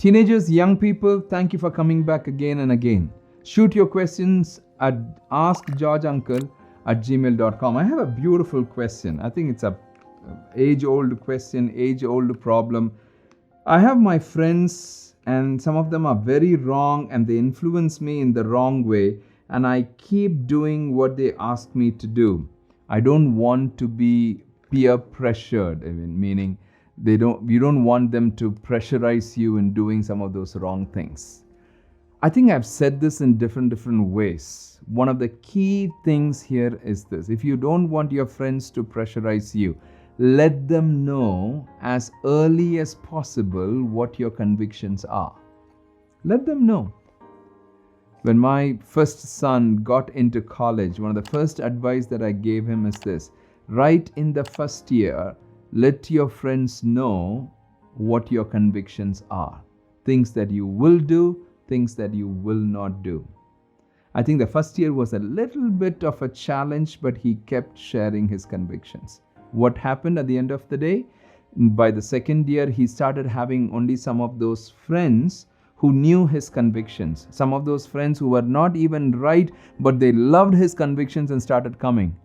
Teenagers, young people, thank you for coming back again and again. Shoot your questions at askgeorgeuncle@gmail.com. I have a beautiful question. I think it's a age-old question, age-old problem. I have my friends and some of them are very wrong and they influence me in the wrong way, and I keep doing what they ask me to do. I don't want to be peer pressured, meaning you don't want them to pressurize you in doing some of those wrong things. I think I've said this in different ways. One of the key things here is this: if you don't want your friends to pressurize you, let them know as early as possible what your convictions are. Let them know. When my first son got into college, one of the first advice that I gave him is this: right in the first year, let your friends know what your convictions are. Things that you will do, things that you will not do. I think the first year was a little bit of a challenge, but he kept sharing his convictions. What happened at the end of the day? By the second year, he started having only some of those friends who knew his convictions. Some of those friends who were not even right, but they loved his convictions and started coming.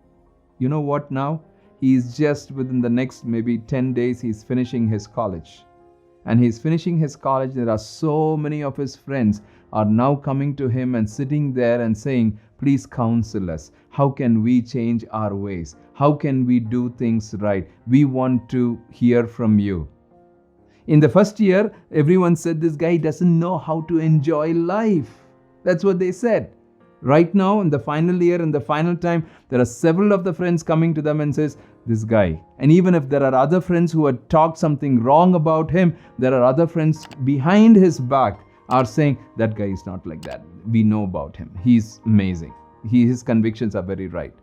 You know what now? He's just within the next maybe 10 days, he's finishing his college. And he's finishing his college. There are so many of his friends are now coming to him and sitting there and saying, please counsel us. How can we change our ways? How can we do things right? We want to hear from you. In the first year, everyone said this guy doesn't know how to enjoy life. That's what they said. Right now, in the final year, in the final time, there are several of the friends coming to them and says, this guy. And even if there are other friends who had talked something wrong about him, there are other friends behind his back are saying, that guy is not like that. We know about him. He's amazing. His convictions are very right.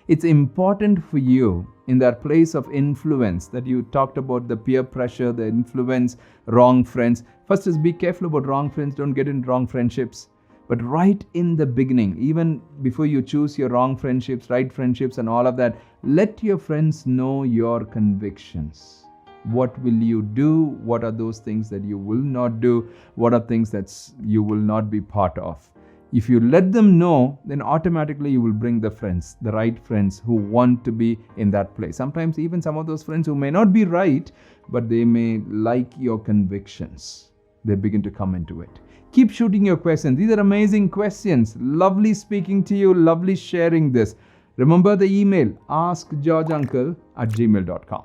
It's important for you in that place of influence that you talked about, the peer pressure, the influence, wrong friends. First is be careful about wrong friends. Don't get in wrong friendships. But right in the beginning, even before you choose your wrong friendships, right friendships and all of that, let your friends know your convictions. What will you do? What are those things that you will not do? What are things that you will not be part of? If you let them know, then automatically you will bring the friends, the right friends who want to be in that place. Sometimes even some of those friends who may not be right, but they may like your convictions. They begin to come into it. Keep shooting your questions. These are amazing questions. Lovely speaking to you. Lovely sharing this. Remember the email, askgeorgeuncle@gmail.com.